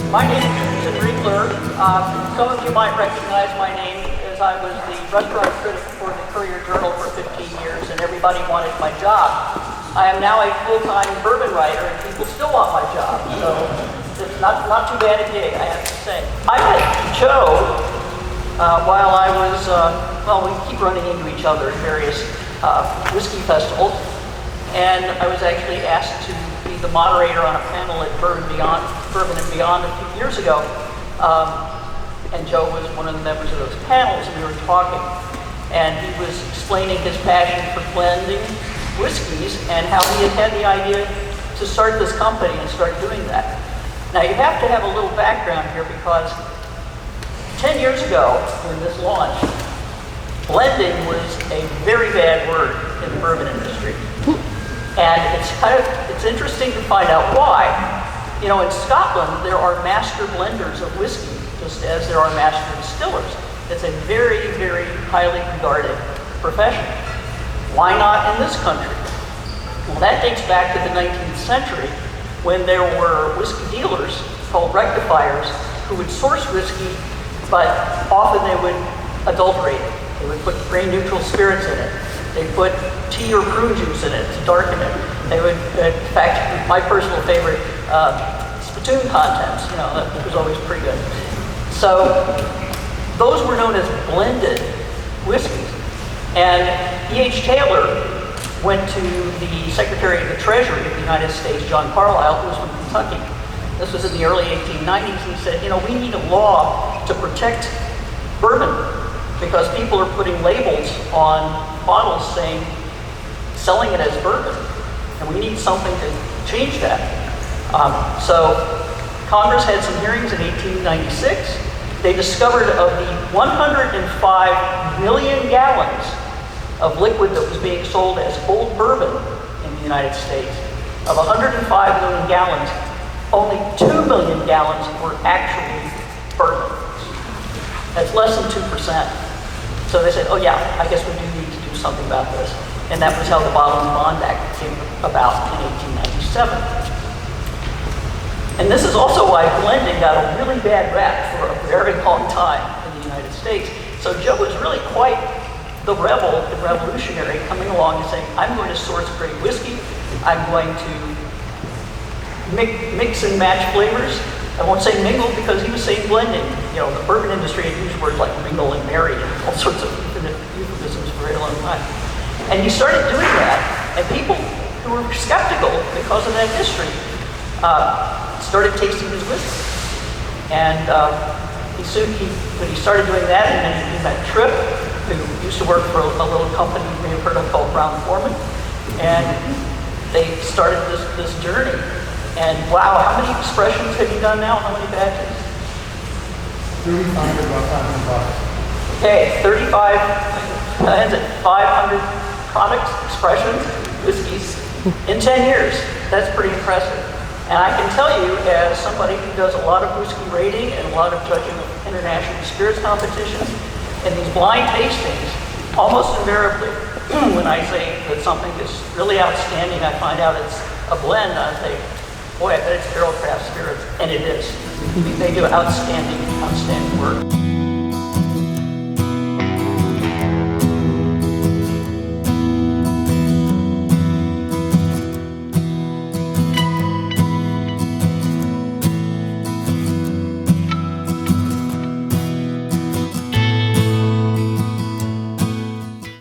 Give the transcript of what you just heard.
My name is Reigler. Some of you might recognize my name as I was the restaurant critic for the Courier Journal for 15 years, and everybody wanted my job. I am now a full-time bourbon writer, and people still want my job, so it's not too bad a gig, I have to say. I met Joe while I was, we keep running into each other at various whiskey festivals, and I was actually asked to be the moderator on a panel at Bourbon and Beyond a few years ago. And Joe was one of the members of those panels, and we were talking. And he was explaining his passion for blending whiskeys and how he had the idea to start this company and start doing that. Now you have to have a little background here because 10 years ago when this launched, blending was a very bad word in the bourbon industry. And it's interesting to find out why. You know, in Scotland, there are master blenders of whiskey, just as there are master distillers. It's a very, very highly regarded profession. Why not in this country? Well, that dates back to the 19th century when there were whiskey dealers called rectifiers who would source whiskey, but often they would adulterate it. They would put grain neutral spirits in it. They put tea or prune juice in it to darken it. They would, in fact, my personal favorite, spittoon contents, that was always pretty good. So those were known as blended whiskeys. And E.H. Taylor went to the Secretary of the Treasury of the United States, John Carlisle, who was from Kentucky. This was in the early 1890s. And he said, we need a law to protect bourbon because people are putting labels on bottles saying, selling it as bourbon. And we need something to change that. So Congress had some hearings in 1896. They discovered of the 105 million gallons of liquid that was being sold as old bourbon in the United States, of 105 million gallons, only 2 million gallons were actually bourbon. That's less than 2%. So they said, oh yeah, I guess we do need to do something about this. And that was how the Bottle and Bond Act came about in 1897. And this is also why blending got a really bad rap for a very long time in the United States. So Joe was really quite the rebel, the revolutionary, coming along and saying, I'm going to source great whiskey. I'm going to mix and match flavors. I won't say mingle because he was saying blending. The bourbon industry had used words like mingle and marry and all sorts of euphemisms for a very long time. And he started doing that, and people who were skeptical because of that history started tasting his whiskey. And when he started doing that, and then he met Tripp, who used to work for a little company you may have heard of called Brown Forman, and they started this journey. And wow, how many expressions have you done now? How many batches? 35, about 500 bucks. Okay, 500 products, expressions, whiskeys in 10 years. That's pretty impressive. And I can tell you, as somebody who does a lot of whiskey rating and a lot of judging of international spirits competitions, and these blind tastings, almost invariably, when I say that something is really outstanding, I find out it's a blend, I say, boy, I bet it's Barrel Craft Spirits, and it is. They do outstanding work.